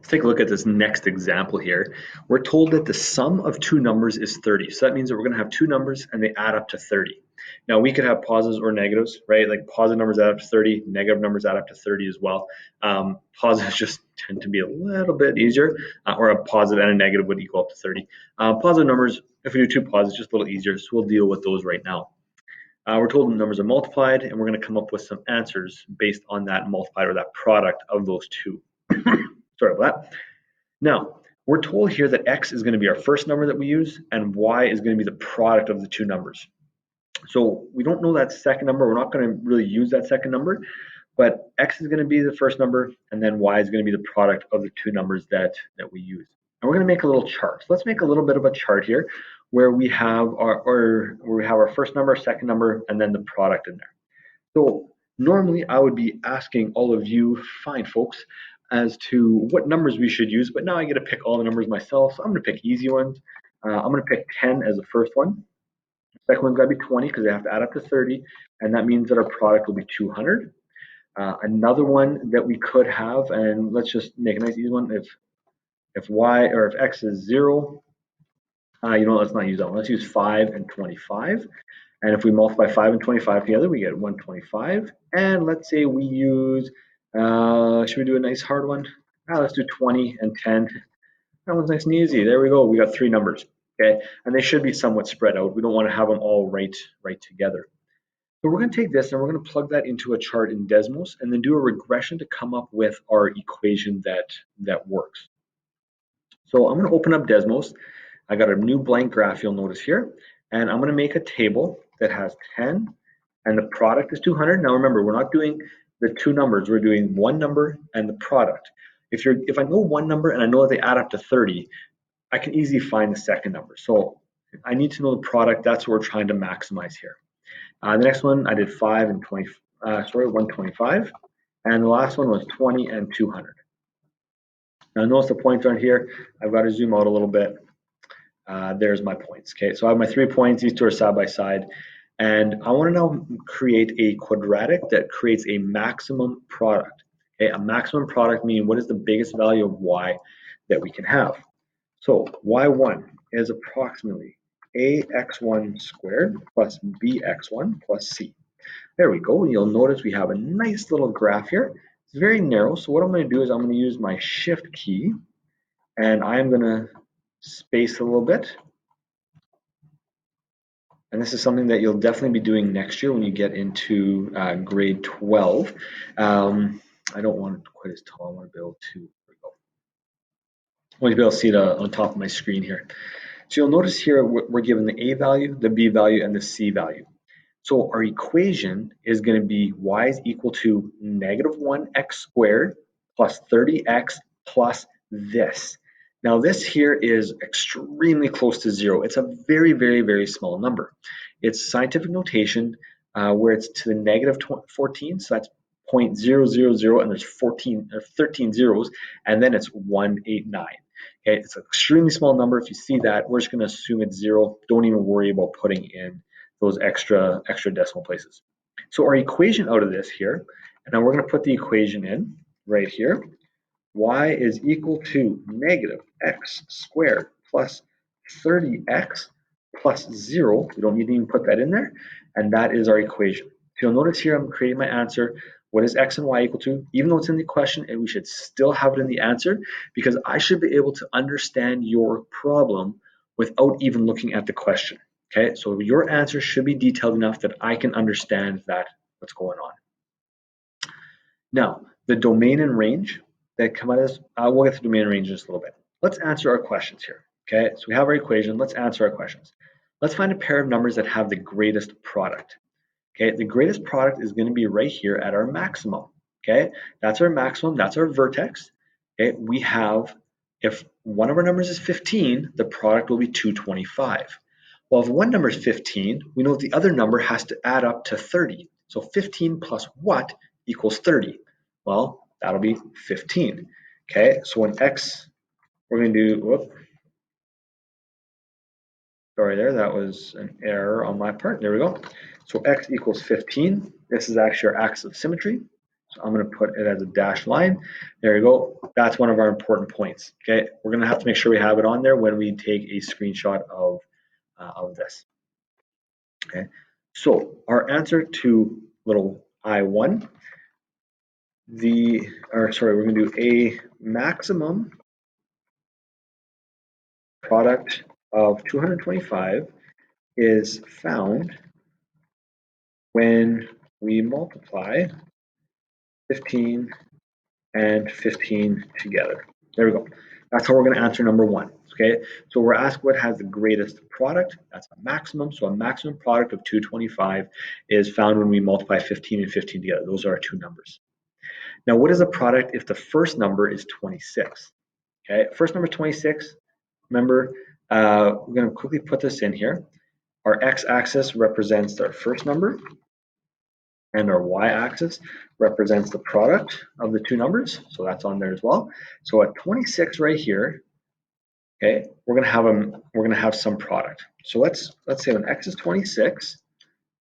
Let's take a look at this next example here. We're told that the sum of two numbers is 30. So that means that we're going to have two numbers and they add up to 30. Now we could have positives or negatives, right? Like positive numbers add up to 30, negative numbers add up to 30 as well. Positives just tend to be a little bit easier, or a positive and a negative would equal up to 30. Positive numbers, if we do two positives, just a little easier. So we'll deal with those right now. We're told the numbers are multiplied and we're going to come up with some answers based on that multiplied or that product of those two. Sorry about that. Now, we're told here that x is going to be our first number that we use and y is going to be the product of the two numbers. So we don't know that second number. We're not going to really use that second number, but x is going to be the first number and then y is going to be the product of the two numbers that we use. And we're going to make a little chart. So let's make a little bit of a chart here where we have our first number, second number, and then the product in there. So normally I would be asking all of you fine folks as to what numbers we should use, but now I get to pick all the numbers myself. So I'm going to pick easy ones. I'm going to pick 10 as the first one. The second one's got to be 20 because they have to add up to 30, and that means that our product will be 200. Another one that we could have, and let's just make a nice easy one. If x is 0, let's not use that one. Let's use 5 and 25. And if we multiply 5 and 25 together, we get 125. And let's say we use, should we do a nice hard one? Let's do 20 and 10. That one's nice and easy. There we go. We got three numbers. Okay, and they should be somewhat spread out. We don't want to have them all right together. So we're going to take this and we're going to plug that into a chart in Desmos and then do a regression to come up with our equation that works. So I'm going to open up Desmos. I got a new blank graph, you'll notice here, and I'm going to make a table that has 10 and the product is 200. Now remember, we're not doing the two numbers, we're doing one number and the product. If I know one number and I know that they add up to 30, I can easily find the second number. So I need to know the product. That's what we're trying to maximize here. The next one I did 5 and 125, and the last one was 20 and 200. Now notice the points aren't here. I've got to zoom out a little bit. There's my points. Okay, so I have my 3 points. These two are side by side, and I want to now create a quadratic that creates a maximum product. Okay, a maximum product meaning what is the biggest value of y that we can have. So y1 is approximately ax1 squared plus bx1 plus c. There we go. And you'll notice we have a nice little graph here. It's very narrow. So what I'm going to do is I'm going to use my shift key and I'm going to space a little bit. And this is something that you'll definitely be doing next year when you get into grade 12. I don't want it quite as tall. I want to be able to, there we go. I want to be able to see it on top of my screen here. So you'll notice here we're given the a value, the b value, and the c value. So our equation is going to be y is equal to -1x squared plus 30x plus this. Now this here is extremely close to 0. It's a very, very, very small number. It's scientific notation where it's to the -14, so that's 0.000, and there's 13 zeros, and then it's 189. Okay, it's an extremely small number. If you see that, we're just going to assume it's 0. Don't even worry about putting in those extra decimal places. So our equation out of this here, and now we're going to put the equation in right here. Y is equal to -x squared plus 30x plus 0. We don't need to even put that in there. And that is our equation. So you'll notice here I'm creating my answer. What is x and y equal to? Even though it's in the question, and we should still have it in the answer because I should be able to understand your problem without even looking at the question. Okay, so your answer should be detailed enough that I can understand what's going on. Now, the domain and range that come out of this, we'll get to domain and range in just a little bit. Let's answer our questions here. Okay, so we have our equation. Let's answer our questions. Let's find a pair of numbers that have the greatest product. Okay, the greatest product is going to be right here at our maximum. Okay, that's our maximum, that's our vertex. Okay, we have, if one of our numbers is 15, the product will be 225. Well, if one number is 15, we know the other number has to add up to 30. So 15 plus what equals 30? Well, that'll be 15. Okay, so when x, we're going to do, whoop. Sorry there, that was an error on my part. There we go. So x equals 15. This is actually our axis of symmetry. So I'm going to put it as a dashed line. There you go. That's one of our important points. Okay, we're going to have to make sure we have it on there when we take a screenshot of this. Okay, so our answer to little I1, we're going to do a maximum product of 225 is found when we multiply 15 and 15 together. There we go. That's how we're going to answer number 1. Okay, so we're asked what has the greatest product. That's a maximum. So a maximum product of 225 is found when we multiply 15 and 15 together. Those are our two numbers. Now, what is a product if the first number is 26? Okay, first number is 26. Remember, we're going to quickly put this in here. Our x-axis represents our first number, and our y-axis represents the product of the two numbers. So that's on there as well. So at 26 right here, okay, we're gonna have some product. So let's say when x is 26,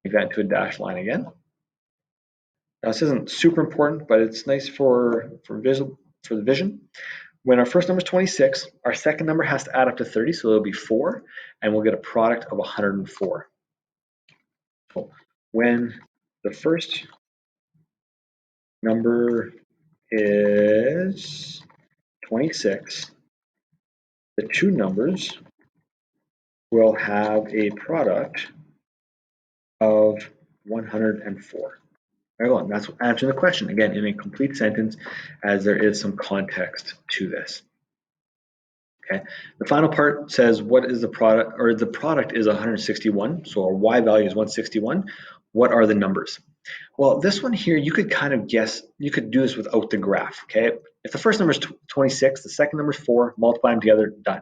make that into a dashed line again. Now this isn't super important, but it's nice for the vision. When our first number is 26, our second number has to add up to 30, so it'll be 4, and we'll get a product of 104. So when the first number is 26, the two numbers will have a product of 104. Right on. That's answering the question again in a complete sentence, as there is some context to this. Okay. The final part says what is the product, or the product is 161. So our y value is 161. What are the numbers? Well, this one here, you could kind of guess, you could do this without the graph, okay? If the first number is 26, the second number is 4, multiply them together, done.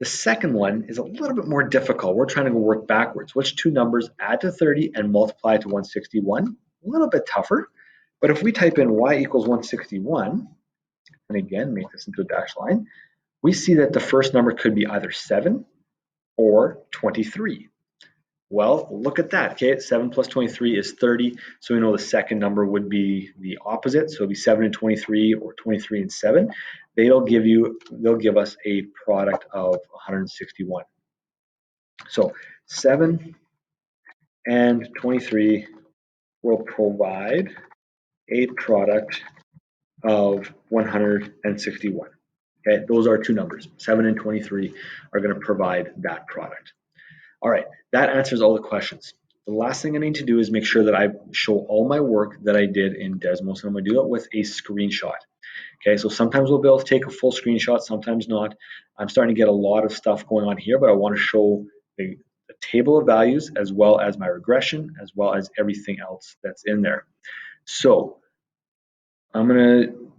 The second one is a little bit more difficult. We're trying to work backwards. Which two numbers add to 30 and multiply to 161? A little bit tougher. But if we type in y equals 161, and again, make this into a dashed line, we see that the first number could be either 7 or 23. Well, look at that, okay? 7 plus 23 is 30, so we know the second number would be the opposite, so it'll be 7 and 23 or 23 and 7. They'll give us a product of 161. So 7 and 23 will provide a product of 161. Okay, those are two numbers. 7 and 23 are going to provide that product. All right, that answers all the questions. The last thing I need to do is make sure that I show all my work that I did in Desmos, and I'm going to do it with a screenshot. Okay, so sometimes we'll be able to take a full screenshot, sometimes not. I'm starting to get a lot of stuff going on here, but I want to show the table of values as well as my regression, as well as everything else that's in there. So I'm going to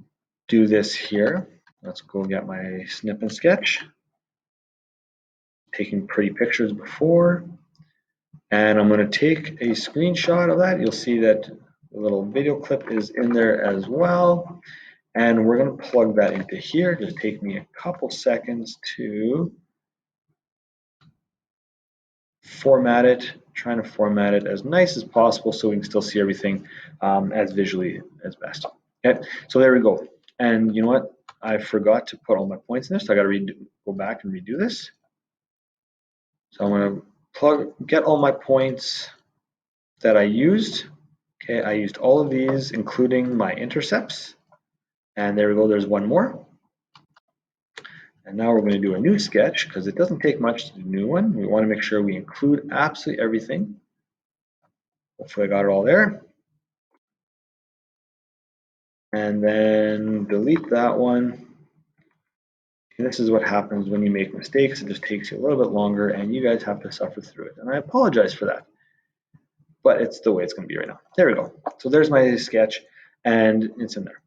do this here. Let's go get my snip and sketch. Taking pretty pictures before, and I'm going to take a screenshot of that. You'll see that the little video clip is in there as well, and we're going to plug that into here. Just take me a couple seconds to format it, trying to format it as nice as possible so we can still see everything as visually as best. Okay, so there we go. And you know what? I forgot to put all my points in this, so I got to go back and redo this. So I'm going to get all my points that I used. Okay, I used all of these, including my intercepts. And there we go, there's one more. And now we're going to do a new sketch because it doesn't take much to do a new one. We want to make sure we include absolutely everything. Hopefully I got it all there. And then delete that one. And this is what happens when you make mistakes. It just takes you a little bit longer and you guys have to suffer through it. And I apologize for that, but it's the way it's going to be right now. There we go. So there's my sketch and it's in there.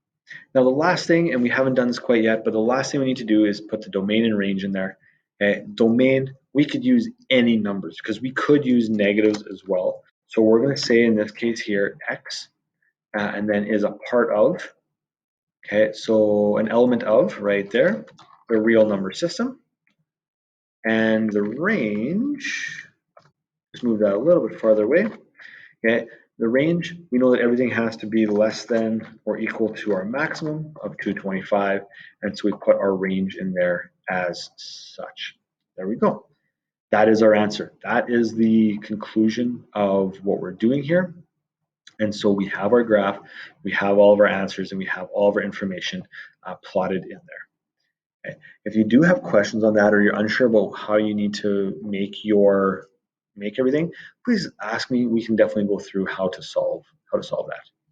Now the last thing, and we haven't done this quite yet, but the last thing we need to do is put the domain and range in there. Okay, domain, we could use any numbers because we could use negatives as well. So we're going to say in this case here, x, and then is a part of. Okay, so an element of right there, the real number system. And the range, just move that a little bit farther away. Okay, The range, we know that everything has to be less than or equal to our maximum of 225, and so we put our range in there as such. There we go. That is our answer. That is the conclusion of what we're doing here. And so we have our graph, we have all of our answers, and we have all of our information plotted in there. Okay. If you do have questions on that, or you're unsure about how you need to make everything, please ask me. We can definitely go through how to solve that.